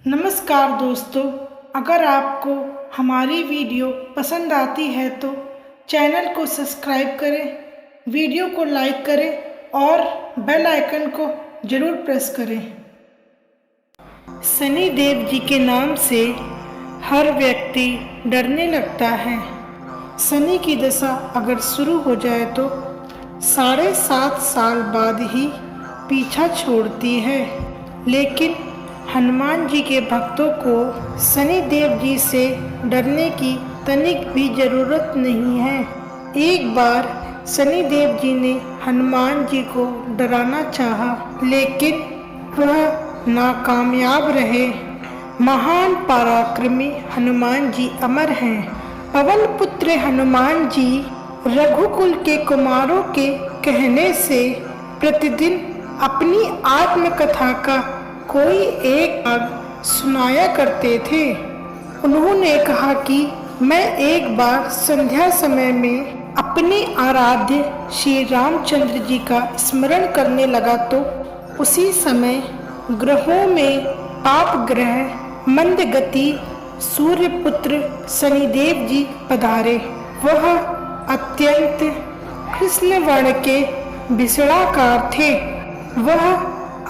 नमस्कार दोस्तों, अगर आपको हमारी वीडियो पसंद आती है तो चैनल को सब्सक्राइब करें, वीडियो को लाइक करें और बेल आइकन को ज़रूर प्रेस करें। शनि देव जी के नाम से हर व्यक्ति डरने लगता है। शनि की दशा अगर शुरू हो जाए तो 7.5 साल बाद ही पीछा छोड़ती है, लेकिन हनुमान जी के भक्तों को शनि देव जी से डरने की तनिक भी जरूरत नहीं है। एक बार शनि देव जी ने हनुमान जी को डराना चाहा, लेकिन वह नाकामयाब रहे। महान पराक्रमी हनुमान जी अमर हैं। पवन पुत्र हनुमान जी रघुकुल के कुमारों के कहने से प्रतिदिन अपनी आत्मकथा का कोई एक भाग सुनाया करते थे। उन्होंने कहा कि मैं एक बार संध्या समय में अपने आराध्य श्री रामचंद्र जी का स्मरण करने लगा तो उसी समय ग्रहों में पाप ग्रह मंद गति सूर्यपुत्र शनिदेव जी पधारे। वह अत्यंत कृष्ण वर्ण के विषणाकार थे। वह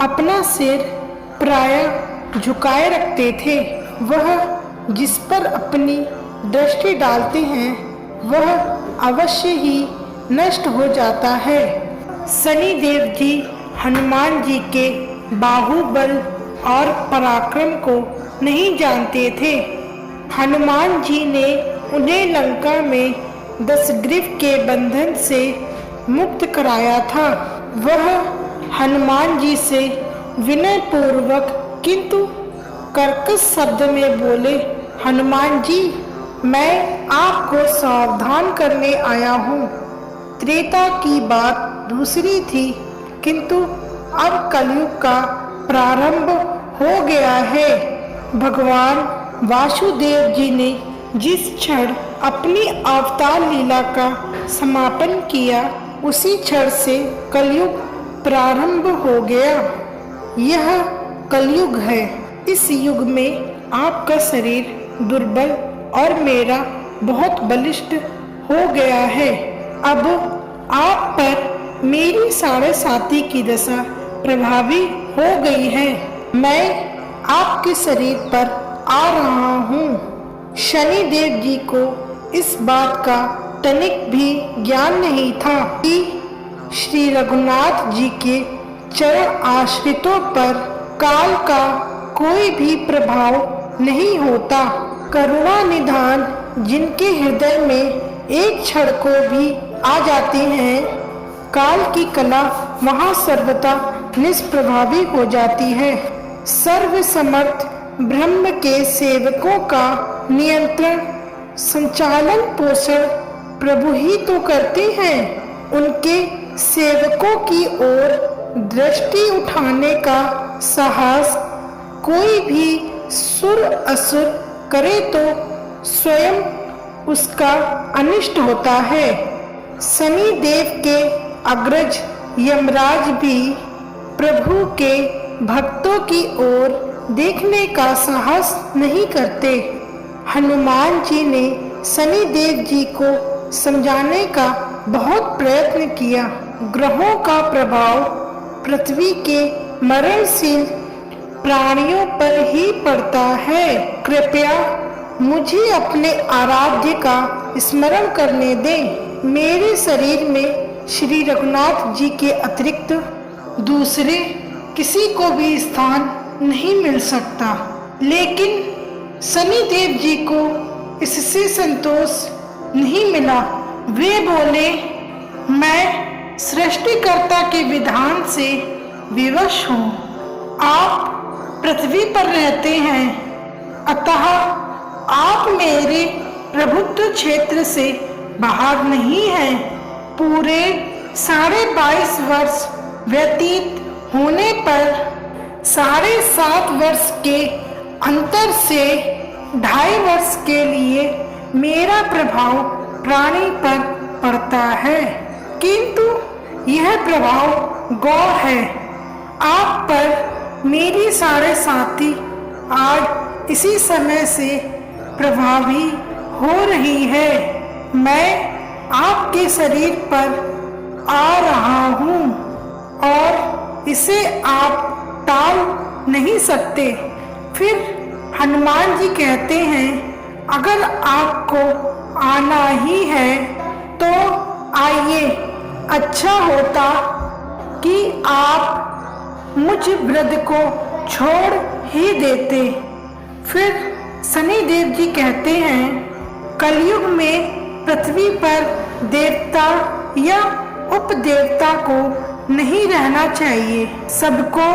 अपना सिर प्रायः झुकाए रखते थे। वह जिस पर अपनी दृष्टि डालते हैं वह अवश्य ही नष्ट हो जाता है। शनि देव जी हनुमान जी के बाहुबल और पराक्रम को नहीं जानते थे। हनुमान जी ने उन्हें लंका में 10 ग्रीव के बंधन से मुक्त कराया था। वह हनुमान जी से विनय पूर्वक किंतु कर्कश शब्द में बोले, हनुमान जी, मैं आपको सावधान करने आया हूँ। त्रेता की बात दूसरी थी, किंतु अब कलयुग का प्रारंभ हो गया है। भगवान वासुदेव जी ने जिस क्षण अपनी अवतार लीला का समापन किया उसी क्षण से कलयुग प्रारंभ हो गया। यह कलयुग है। इस युग में आपका शरीर दुर्बल और मेरा बहुत बलिष्ठ हो गया है। अब आप पर मेरी 7.5 की दशा प्रभावी हो गई है। मैं आपके शरीर पर आ रहा हूँ। शनि देव जी को इस बात का तनिक भी ज्ञान नहीं था कि श्री रघुनाथ जी के चरण आश्रितों पर काल का कोई भी प्रभाव नहीं होता। करुणा निधान जिनके हृदय में एक क्षण को भी आ जाती है, काल की कला वहाँ सर्वथा निष्प्रभावी हो जाती है। सर्वसमर्थ ब्रह्म के सेवकों का नियंत्रण संचालन पोषण प्रभु ही तो करते हैं। उनके सेवकों की ओर दृष्टि उठाने का साहस कोई भी सुर असुर करे तो स्वयं उसका अनिष्ट होता है। शनि देव के अग्रज यमराज भी प्रभु के भक्तों की ओर देखने का साहस नहीं करते। हनुमान जी ने शनि देव जी को समझाने का बहुत प्रयत्न किया। ग्रहों का प्रभाव पृथ्वी के मरणशील प्राणियों पर ही पड़ता है। कृपया मुझे अपने आराध्य का स्मरण करने दें। मेरे शरीर में श्री रघुनाथ जी के अतिरिक्त दूसरे किसी को भी स्थान नहीं मिल सकता। लेकिन शनि देव जी को इससे संतोष नहीं मिला। वे बोले, मैं सृष्टिकर्ता के विधान से विवश हूँ। आप पृथ्वी पर रहते हैं, अतः आप मेरे प्रभुत्व क्षेत्र से बाहर नहीं हैं। पूरे 22.5 वर्ष व्यतीत होने पर 7.5 वर्ष के अंतर से 2.5 वर्ष के लिए मेरा प्रभाव प्राणी पर पड़ता है, किंतु यह प्रभाव गौण है। आप पर मेरी 7.5 आज इसी समय से प्रभावी हो रही है। मैं आपके शरीर पर आ रहा हूँ और इसे आप टाल नहीं सकते। फिर हनुमान जी कहते हैं, अगर आपको आना ही है तो आइए। अच्छा होता कि आप मुझ वृद्ध को छोड़ ही देते। फिर शनिदेव जी कहते हैं, कलयुग में पृथ्वी पर देवता या उपदेवता को नहीं रहना चाहिए। सबको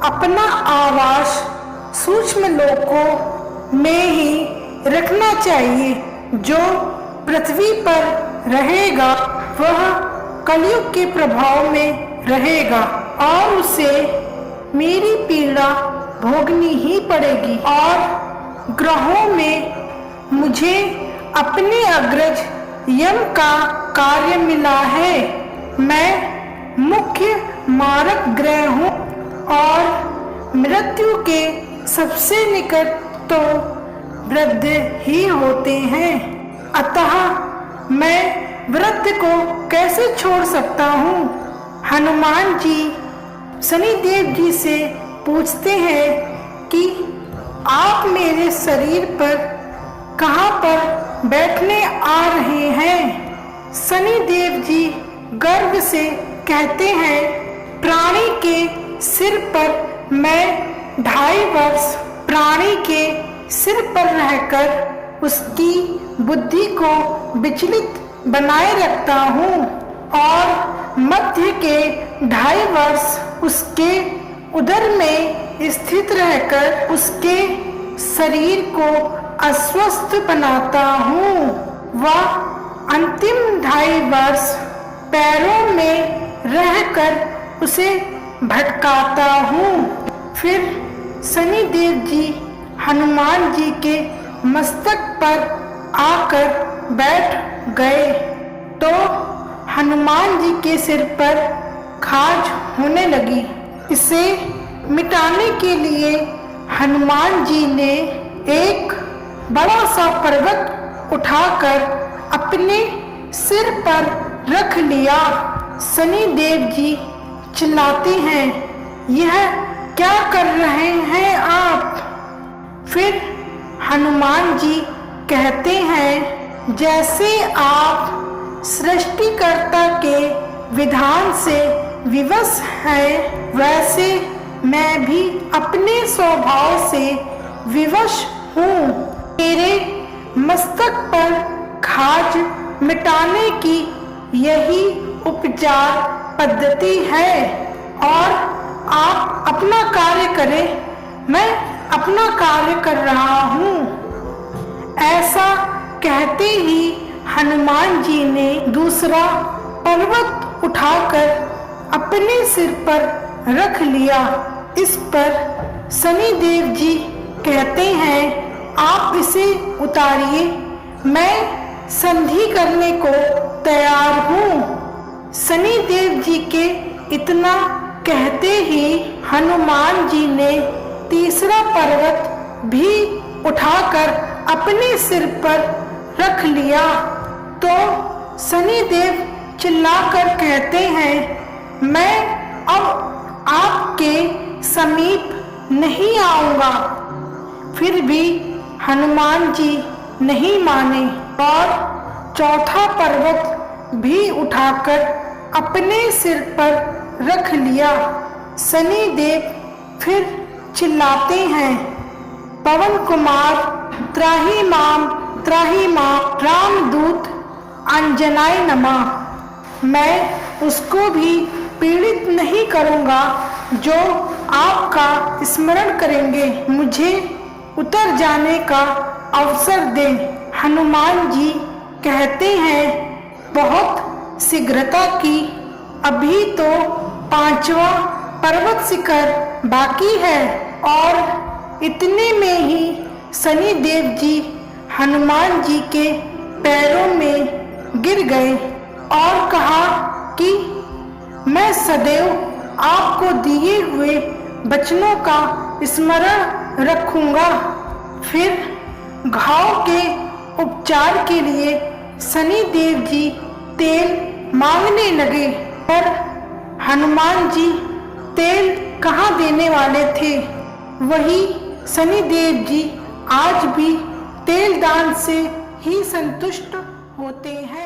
अपना आवास सूक्ष्म लोकों में ही रखना चाहिए। जो पृथ्वी पर रहेगा वह कलयुग के प्रभाव में रहेगा और उसे मेरी पीड़ा भोगनी ही पड़ेगी। और ग्रहों में मुझे अपने अग्रज यम का कार्य मिला है। मैं मुख्य मारक ग्रह हूँ और मृत्यु के सबसे निकट तो वृद्ध ही होते हैं। अतः मैं वृद्ध को कैसे छोड़ सकता हूँ? हनुमान जी शनिदेव जी से पूछते हैं कि आप मेरे शरीर पर कहाँ पर बैठने आ रहे हैं? शनिदेव जी गर्व से कहते हैं, प्राणी के सिर पर मैं 2.5 वर्ष प्राणी के सिर पर रहकर उसकी बुद्धि को विचलित बनाए रखता हूँ और मध्य के 2.5 वर्ष उसके उदर में स्थित रहकर उसके शरीर को अस्वस्थ बनाता हूँ। वह अंतिम 2.5 वर्ष पैरों में रहकर उसे भटकाता हूँ। फिर शनिदेव जी हनुमान जी के मस्तक पर आकर बैठ गए तो हनुमान जी के सिर पर खाज होने लगी। इसे मिटाने के लिए हनुमान जी ने एक बड़ा सा पर्वत उठाकर अपने सिर पर रख लिया। शनिदेव जी चिल्लाते हैं, यह क्या कर रहे हैं आप? फिर हनुमान जी कहते हैं, जैसे आप सृष्टिकर्ता के विधान से विवश हैं, वैसे मैं भी अपने स्वभाव से विवश हूँ। मेरे मस्तक पर खाज मिटाने की यही उपचार पद्धति है और आप अपना कार्य करें, मैं अपना कार्य कर रहा हूँ। ऐसा कहते ही हनुमान जी ने दूसरा पर्वत उठाकर अपने सिर पर रख लिया। इस पर शनिदेव जी कहते हैं, आप इसे उतारिए, मैं संधि करने को तैयार हूँ। शनिदेव जी के इतना कहते ही हनुमान जी ने तीसरा पर्वत भी उठाकर अपने सिर पर रख लिया तो शनिदेव चिल्लाकर कहते हैं, मैं अब आपके समीप नहीं आऊंगा। फिर भी हनुमान जी नहीं माने और चौथा पर्वत भी उठाकर अपने सिर पर रख लिया। शनिदेव फिर चिल्लाते हैं, पवन कुमार त्राहि माम रामदूत अंजनाय नमः। मैं उसको भी पीड़ित नहीं करूंगा जो आपका स्मरण करेंगे। मुझे उतर जाने का अवसर दें। हनुमान जी कहते हैं, बहुत शीघ्रता की, अभी तो 5वां पर्वत शिखर बाकी है। और इतने में ही शनिदेव जी हनुमान जी के पैरों में गिर गए और कहा कि मैं सदैव आपको दिए हुए वचनों का स्मरण रखूंगा। फिर घाव के उपचार के लिए शनि देव जी तेल मांगने लगे, पर हनुमान जी तेल कहाँ देने वाले थे। वही शनि देव जी आज भी तेल दान से ही संतुष्ट होते हैं।